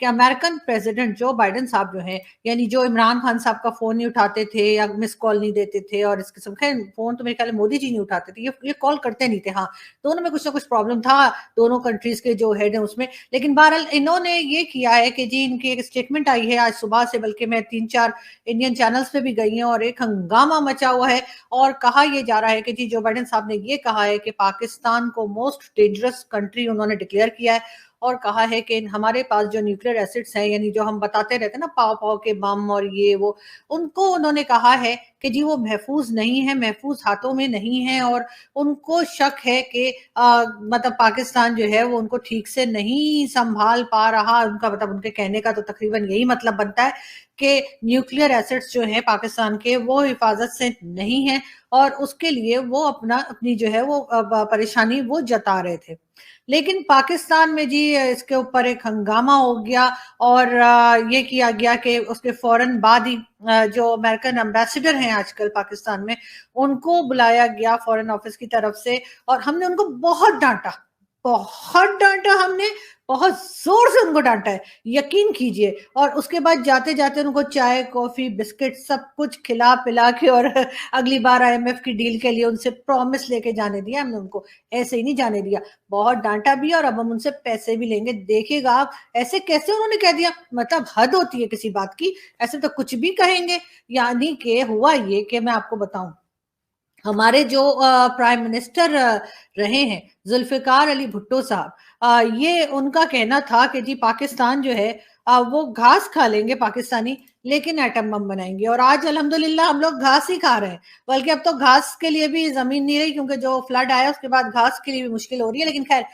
कि American president Joe Biden साहब जो हैं, यानी जो इमरान खान साहब का फ़ोन नहीं उठाते थे या मिस कॉल नहीं देते थे और इस किस्म खैर फ़ोन तो मेरे ख्याल में मोदी जी नहीं उठाते थे, ये कॉल करते नहीं थे। हाँ, दोनों में कुछ ना कुछ प्रॉब्लम था, दोनों कंट्रीज़ के जो हेड हैं उसमें। लेकिन बहरहाल इन्होंने ये किया है कि जी इनकी एक स्टेटमेंट आई है आज सुबह से, बल्कि मैं 3-4 इंडियन चैनल्स पे भी गई हूँ और एक हंगामा मचा हुआ है और कहा ये जा रहा है कि जी जो बाइडेन साहब ने ये कहा है कि पाकिस्तान को मोस्ट डेंजरस कंट्री उन्होंने डिक्लेयर किया है और कहा है कि हमारे पास जो न्यूक्लियर एसिड्स हैं, यानी जो हम बताते रहते हैं ना पाव-पाव के बम और ये वो, उनको उन्होंने कहा है कि जी वो महफूज़ नहीं है, महफूज़ हाथों में नहीं है और उनको शक है कि मतलब पाकिस्तान जो है वो उनको ठीक से नहीं सँभाल पा रहा। उनका मतलब उनके कहने का तो तकरीबन यही मतलब बनता है कि न्यूक्लियर एसिड्स जो हैं पाकिस्तान के वो हिफाज़त से नहीं हैं और उसके लिए वो अपनी जो है वो परेशानी वो जता रहे थे। लेकिन पाकिस्तान में जी इसके ऊपर एक हंगामा हो गया और ये किया गया कि उसके फ़ौरन बाद ही जो अमेरिकन एम्बेसडर हैं आजकल पाकिस्तान में, उनको बुलाया गया फ़ॉरेन ऑफिस की तरफ से और हमने उनको बहुत डाँटा हमने, बहुत ज़ोर से उनको डाँटा है, यकीन कीजिए। और उसके बाद जाते-जाते उनको चाय, कॉफ़ी, बिस्किट सब कुछ खिला-पिला के और अगली बार आईएमएफ की डील के लिए उनसे प्रॉमिस लेके जाने दिया हमने उनको, ऐसे ही नहीं जाने दिया। बहुत डाँटा भी और अब हम उनसे पैसे भी लेंगे, देखिएगा आप। ऐसे कैसे उन्होंने कह दिया? मतलब हद होती है किसी बात की, ऐसे तो कुछ भी कहेंगे। यानी कि हुआ ये कि मैं आपको बताऊँ, हमारे जो प्राइम मिनिस्टर रहे हैं, ज़ुल्फ़िकार अली भुट्टो साहब, ये उनका कहना था कि जी पाकिस्तान जो है वो घास खा लेंगे पाकिस्तानी, लेकिन एटम बम बनाएँगे और आज अल्हम्दुलिल्लाह हम लोग घास ही खा रहे हैं। बल्कि अब तो घास के लिए भी ज़मीन नहीं रही क्योंकि जो फ्लड आया उसके बाद घास के लिए भी मुश्किल हो रही है। लेकिन ख़ैर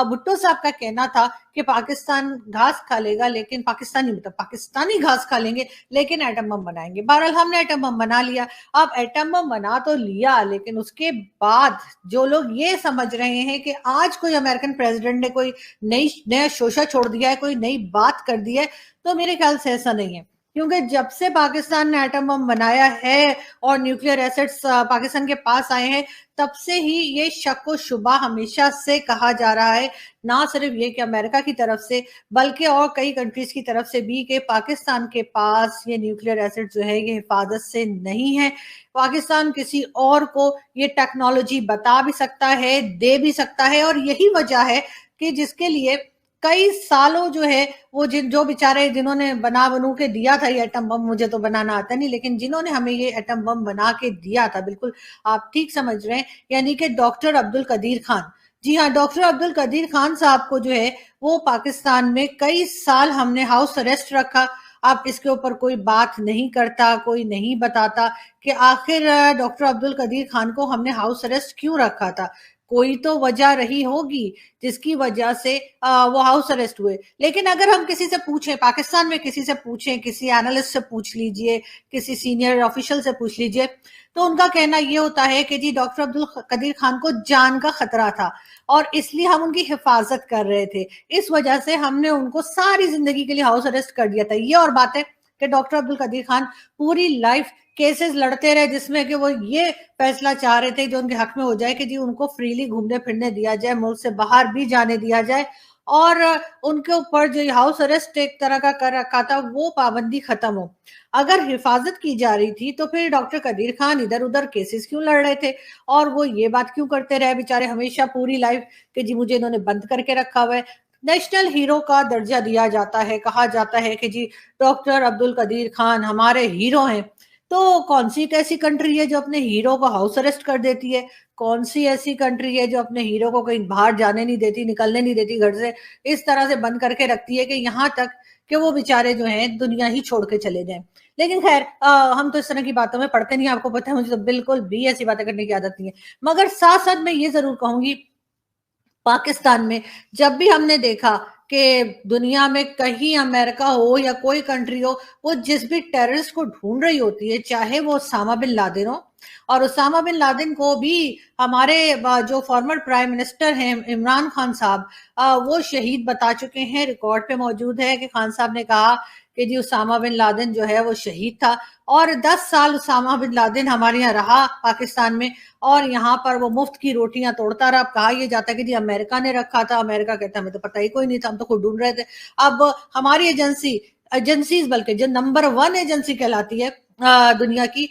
भुट्टो साहब का कहना था कि पाकिस्तान घास खा लेगा, लेकिन पाकिस्तानी मतलब पाकिस्तानी घास खा लेंगे, लेकिन एटम बम बनाएँगे। बहरहाल हमने एटम बम बना लिया। अब एटम बम बना तो लिया, लेकिन उसके बाद जो लोग ये समझ रहे हैं कि आज कोई अमेरिकन प्रेसिडेंट ने कोई नया शोशा छोड़ दिया है, कोई नई बात कर दी है, तो मेरे ख्याल से ऐसा नहीं है। क्योंकि जब से पाकिस्तान ने एटम बम बनाया है और न्यूक्लियर एसेट्स पाकिस्तान के पास आए हैं, तब से ही ये शक व शुबा हमेशा से कहा जा रहा है, ना सिर्फ ये कि अमेरिका की तरफ से, बल्कि और कई कंट्रीज़ की तरफ से भी कि पाकिस्तान के पास ये न्यूक्लियर एसिड जो है ये हिफाज़त से नहीं है। पाकिस्तान किसी और को ये टेक्नोलॉजी बता भी सकता है, दे भी सकता है और यही वजह है कि जिसके लिए कई सालों जो है वो जो बेचारे जिन्होंने बना-बनू के दिया था ये एटम बम, मुझे तो बनाना आता नहीं, लेकिन जिन्होंने हमें ये एटम बम बना के दिया था, बिल्कुल आप ठीक समझ रहे हैं, यानी कि डॉक्टर अब्दुल कदीर खान। जी हाँ, डॉक्टर अब्दुल कदीर खान साहब को जो है वो पाकिस्तान में कई साल हमने हाउस अरेस्ट रखा। अब इसके ऊपर कोई बात नहीं करता, कोई नहीं बताता कि आखिर डॉक्टर अब्दुल कदीर खान को हमने हाउस अरेस्ट क्यों रखा था। कोई तो वजह रही होगी जिसकी वजह से वो हाउस अरेस्ट हुए। लेकिन अगर हम किसी से पूछें, पाकिस्तान में किसी से पूछें, किसी एनालिस्ट से पूछ लीजिए, किसी सीनियर ऑफिशियल से पूछ लीजिए, तो उनका कहना ये होता है कि जी डॉक्टर अब्दुल कदीर खान को जान का खतरा था और इसलिए हम उनकी हिफाजत कर रहे थे। इस वजह से हमने उनको सारी जिंदगी के लिए हाउस अरेस्ट कर दिया था। ये और बात है कि डॉक्टर अब्दुल कदीर खान पूरी लाइफ केसेस लड़ते रहे जिसमें कि वो ये फैसला चाह रहे थे जो उनके हक में हो जाए कि जी उनको फ्रीली घूमने फिरने दिया जाए, मुल्क से बाहर भी जाने दिया जाए और उनके ऊपर जो हाउस अरेस्ट एक तरह का कर रखा था वो पाबंदी खत्म हो। अगर हिफाजत की जा रही थी तो फिर डॉक्टर कदीर खान इधर-उधर केसेस क्यों लड़ रहे थे और वो ये बात क्यों करते रहे बेचारे हमेशा पूरी लाइफ कि जी मुझे इन्होंने बंद करके रखा हुआ है। नेशनल हीरो का दर्जा दिया जाता है, कहा जाता है कि जी डॉक्टर अब्दुल कदीर खान हमारे हीरो हैं। तो कौन-सी एक ऐसी कंट्री है जो अपने हीरो को हाउस अरेस्ट कर देती है? कौन-सी ऐसी कंट्री है जो अपने हीरो को कहीं बाहर जाने नहीं देती, निकलने नहीं देती घर से, इस तरह से बंद करके रखती है कि यहाँ तक कि वो बेचारे जो हैं दुनिया ही छोड़ के चले जाएँ। लेकिन ख़ैर हम तो इस तरह की बातों में पड़ते नहीं हैं, आपको पता है मुझे तो बिल्कुल भी ऐसी बातें करने की आदत नहीं है। मगर साथ-साथ मैं ये ज़रूर कहूँगी पाकिस्तान में जब भी हमने देखा कि दुनिया में कहीं अमेरिका हो या कोई कंट्री हो, वो जिस भी टेररिस्ट को ढूँढ रही होती है, चाहे वो ओसामा बिन लादेन हो और उसामा बिन लादेन को भी हमारे जो फॉर्मर प्राइम मिनिस्टर हैं इमरान खान साहब, वो शहीद बता चुके हैं। रिकॉर्ड पे मौजूद है कि खान साहब ने कहा कि जी उसामा बिन लादेन जो है वो शहीद था, और 10 साल उसामा बिन लादेन हमारे यहाँ रहा पाकिस्तान में, और यहाँ पर वो मुफ्त की रोटियां तोड़ता रहा। अब कहा यह जाता है कि जी अमेरिका ने रखा था, अमेरिका कहता हमें तो पता ही कोई नहीं था, हम तो खुद ढूंढ रहे थे। अब हमारी एजेंसीज बल्कि जो नंबर 1 एजेंसी कहलाती है दुनिया की,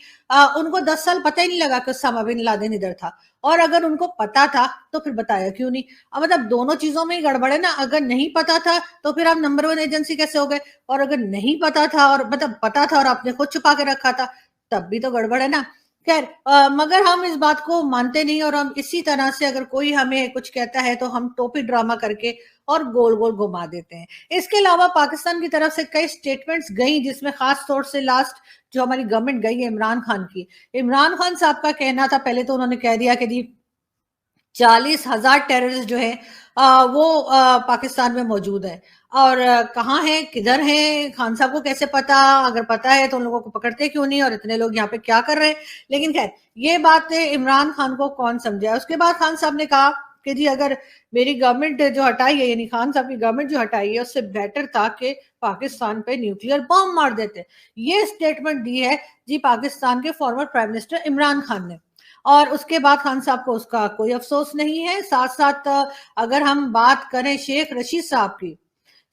उनको 10 साल पता ही नहीं लगा कि उसामा बिन लादेन इधर था, और अगर उनको पता था तो फिर बताया क्यों नहीं? मतलब दोनों चीजों में ही गड़बड़ है ना। अगर नहीं पता था तो फिर आप नंबर 1 एजेंसी कैसे हो गए, और अगर नहीं पता था और मतलब पता था और आपने खुद छुपा के रखा था, तब भी तो गड़बड़ है ना। खैर, मगर हम इस बात को मानते नहीं, और हम इसी तरह से अगर कोई हमें कुछ कहता है तो हम टोपी ड्रामा करके और गोल गोल घुमा देते हैं। इसके अलावा पाकिस्तान की तरफ से कई स्टेटमेंट्स गई, जिसमें खास तौर से लास्ट जो हमारी गवर्नमेंट गई है इमरान खान की। इमरान खान साहब का कहना था, पहले तो उन्होंने कह दिया कि जी 40,000 टेररिस्ट जो है वो पाकिस्तान में मौजूद है, और कहाँ है, किधर है, खान साहब को कैसे पता? अगर पता है तो उन लोगों को पकड़ते क्यों नहीं, और इतने लोग यहाँ पे क्या कर रहे हैं? लेकिन खैर, ये बातें इमरान खान को कौन समझाए। उसके बाद खान साहब ने कहा कि जी अगर मेरी गवर्नमेंट जो हटाई है, यानी खान साहब की गवर्नमेंट जो हटाई है, उससे बेटर था कि पाकिस्तान पे न्यूक्लियर बॉम्ब मार देते। ये स्टेटमेंट दी है जी पाकिस्तान के former prime minister Imran Khan ने, और उसके बाद खान साहब को उसका कोई अफसोस नहीं है। साथ साथ अगर हम बात करें शेख रशीद साहब की,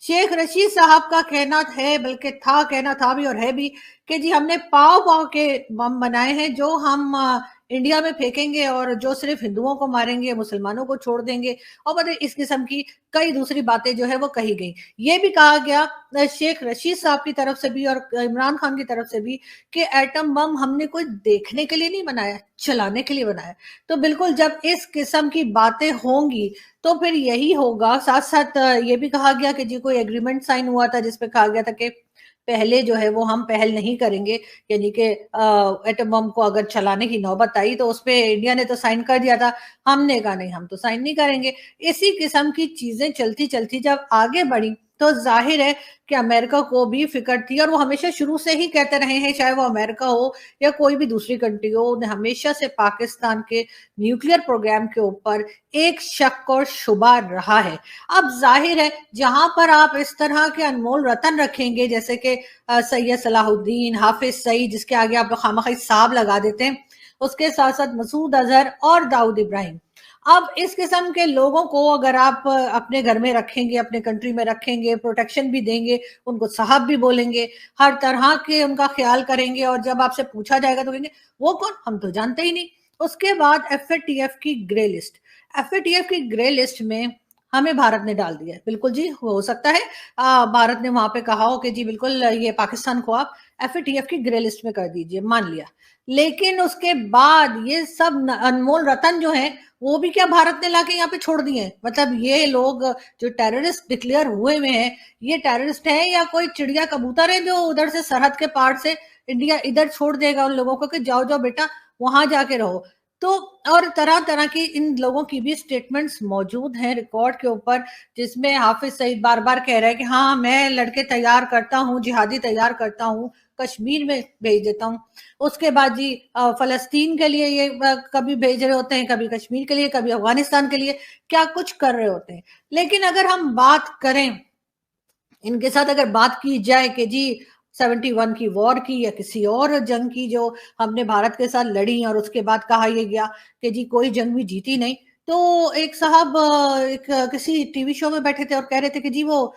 शेख रशीद साहब का कहना है, बल्कि था, कहना था भी और है भी, कि जी हमने पाव पाव के बम बनाए हैं जो हम इंडिया में फेंकेंगे, और जो सिर्फ हिंदुओं को मारेंगे, मुसलमानों को छोड़ देंगे, और मतलब इस किस्म की कई दूसरी बातें जो है वो कही गई। ये भी कहा गया शेख रशीद साहब की तरफ से भी और इमरान खान की तरफ से भी कि एटम बम हमने कोई देखने के लिए नहीं बनाया, चलाने के लिए बनाया। तो बिल्कुल जब इस किस्म की बातें होंगी तो फिर यही होगा। साथ साथ ये भी कहा गया कि जी कोई एग्रीमेंट साइन हुआ था जिसपे कहा गया था कि पहले जो है वो हम पहल नहीं करेंगे, यानी कि एटम बम को अगर चलाने की नौबत आई तो उसपे इंडिया ने तो साइन कर दिया था, हमने कहा नहीं हम तो साइन नहीं करेंगे। इसी किस्म की चीजें चलती चलती जब आगे बढ़ी तो जाहिर है कि अमेरिका को भी फिक्र थी, और वो हमेशा शुरू से ही कहते रहे हैं, चाहे वो अमेरिका हो या कोई भी दूसरी कंट्री हो, उन्हें हमेशा से पाकिस्तान के न्यूक्लियर प्रोग्राम के ऊपर एक शक और शुबा रहा है। अब जाहिर है जहां पर आप इस तरह के अनमोल रतन रखेंगे, जैसे कि सैयद सलाहुद्दीन, हाफिज सईद, जिसके आगे आप खामखा साहब लगा देते हैं, उसके साथ साथ मसूद अजहर और दाऊद इब्राहिम, अब इस किस्म के लोगों को अगर आप अपने घर में रखेंगे, अपने कंट्री में रखेंगे, प्रोटेक्शन भी देंगे, उनको साहब भी बोलेंगे, हर तरह के उनका ख्याल करेंगे, और जब आपसे पूछा जाएगा तो कहेंगे वो कौन, हम तो जानते ही नहीं। उसके बाद एफएटीएफ की ग्रे लिस्ट, एफएटीएफ की ग्रे लिस्ट में हमें भारत ने डाल दिया है। बिल्कुल जी, हो सकता है भारत ने वहां पे कहा हो कि जी बिल्कुल ये पाकिस्तान को आप एफएटीएफ की ग्रे लिस्ट में कर दीजिए, मान लिया। लेकिन उसके बाद ये सब अनमोल रतन जो है वो भी क्या भारत ने लाके यहाँ पे छोड़ दिए हैं? मतलब ये लोग जो टेररिस्ट डिक्लेयर हुए हुए हैं, ये टेररिस्ट है या कोई चिड़िया कबूतर है जो उधर से सरहद के पार से इंडिया इधर छोड़ देगा उन लोगों को कि जाओ जाओ बेटा वहां जाके रहो? तो और तरह तरह की इन लोगों की भी स्टेटमेंट्स मौजूद हैं रिकॉर्ड के ऊपर, जिसमें हाफिज सईद बार बार कह रहा है कि हाँ मैं लड़के तैयार करता हूँ, जिहादी तैयार करता हूँ, कश्मीर में भेज देता हूँ। उसके बाद जी फलस्तीन के लिए ये कभी भेज रहे होते हैं, कभी कश्मीर के लिए, कभी अफगानिस्तान के लिए, क्या कुछ कर रहे होते हैं। लेकिन अगर हम बात करें, इनके साथ अगर बात की जाए कि जी 71 की वॉर की या किसी और जंग की जो हमने भारत के साथ लड़ी, और उसके बाद कहा यह गया कि जी कोई जंग भी जीती नहीं, तो एक साहब एक किसी टीवी शो में बैठे थे और कह रहे थे कि जी वो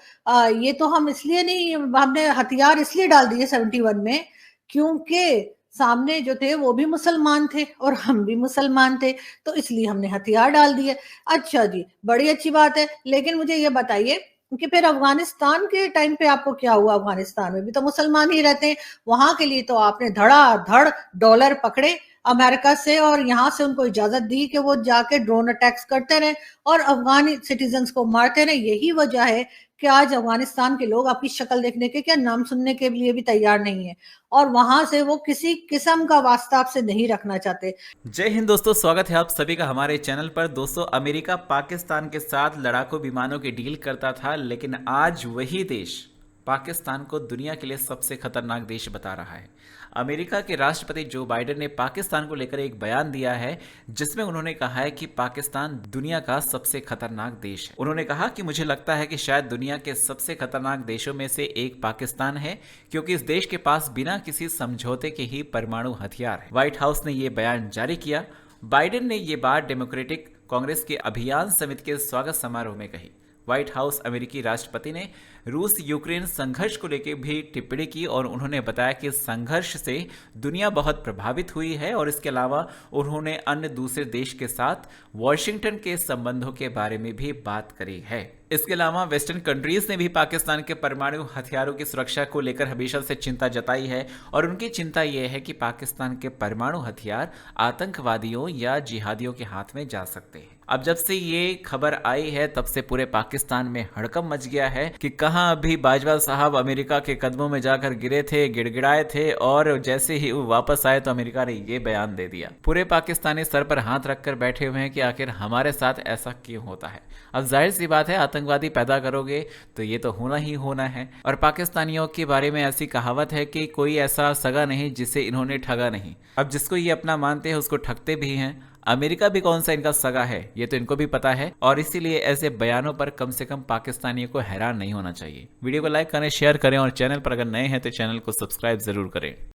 ये तो हम इसलिए नहीं, हमने हथियार इसलिए डाल दिए 71 में क्योंकि सामने जो थे वो भी मुसलमान थे और हम भी मुसलमान थे, तो इसलिए हमने हथियार डाल दिए। अच्छा जी, बड़ी अच्छी बात है, लेकिन मुझे ये बताइए कि फिर अफगानिस्तान के टाइम पे आपको क्या हुआ? अफगानिस्तान में भी तो मुसलमान ही रहते हैं, वहां के लिए तो आपने धड़ाधड़ डॉलर पकड़े अमेरिका से, और यहाँ से उनको इजाजत दी कि वो जाके ड्रोन अटैक्स करते रहे और अफगानी सिटीजन्स को मारते रहे। यही वजह है कि आज अफगानिस्तान के लोग आपकी शक्ल देखने के, क्या नाम सुनने के लिए भी तैयार नहीं है, और वहां से वो किसी किस्म का वास्ता आपसे नहीं रखना चाहते। जय हिंद दोस्तों, स्वागत है आप सभी का हमारे चैनल पर। दोस्तों, अमेरिका पाकिस्तान के साथ लड़ाकू विमानों की डील करता था, लेकिन आज वही देश पाकिस्तान को दुनिया के लिए सबसे खतरनाक देश बता रहा है। अमेरिका के राष्ट्रपति जो बाइडेन ने पाकिस्तान को लेकर एक बयान दिया है जिसमें उन्होंने कहा है कि पाकिस्तान दुनिया का सबसे खतरनाक देश है। उन्होंने कहा कि मुझे लगता है कि शायद दुनिया के सबसे खतरनाक देशों में से एक पाकिस्तान है, क्योंकि इस देश के पास बिना किसी समझौते के ही परमाणु हथियार है। व्हाइट हाउस ने यह बयान जारी किया। बाइडेन ने यह बात डेमोक्रेटिक कांग्रेस के अभियान समिति के स्वागत समारोह में कही। व्हाइट हाउस अमेरिकी राष्ट्रपति ने रूस यूक्रेन संघर्ष को लेकर भी टिप्पणी की और उन्होंने बताया कि इस संघर्ष से दुनिया बहुत प्रभावित हुई है और इसके अलावा उन्होंने अन्य दूसरे देश के साथ वॉशिंगटन के संबंधों के बारे में भी बात करी है। इसके अलावा वेस्टर्न कंट्रीज ने भी पाकिस्तान के परमाणु हथियारों की सुरक्षा को लेकर हमेशा से चिंता जताई है और उनकी चिंता यह है कि पाकिस्तान के परमाणु हथियार आतंकवादियों या जिहादियों के हाथ में जा सकते हैं। अब जब से ये खबर आई है तब से पूरे पाकिस्तान में हड़कंप मच गया है कि कहां अभी बाजवा साहब अमेरिका के कदमों में जाकर गिरे थे, गिड़गिड़ाए थे और जैसे ही वो वापस आए तो अमेरिका ने ये बयान दे दिया। पूरे पाकिस्तानी सर पर हाथ रखकर बैठे हुए हैं कि आखिर हमारे साथ ऐसा क्यों होता है। अब जाहिर सी बात है, आतंकवादी पैदा करोगे तो ये तो होना ही होना है। और पाकिस्तानियों के बारे में ऐसी कहावत है कि कोई ऐसा सगा नहीं जिसे इन्होंने ठगा नहीं। अब जिसको ये अपना मानते हैं उसको ठगते भी हैं। अमेरिका भी कौन सा इनका सगा है ये तो इनको भी पता है और इसीलिए ऐसे बयानों पर कम से कम पाकिस्तानियों को हैरान नहीं होना चाहिए। वीडियो को लाइक करें, शेयर करें और चैनल पर अगर नए हैं तो चैनल को सब्सक्राइब जरूर करें।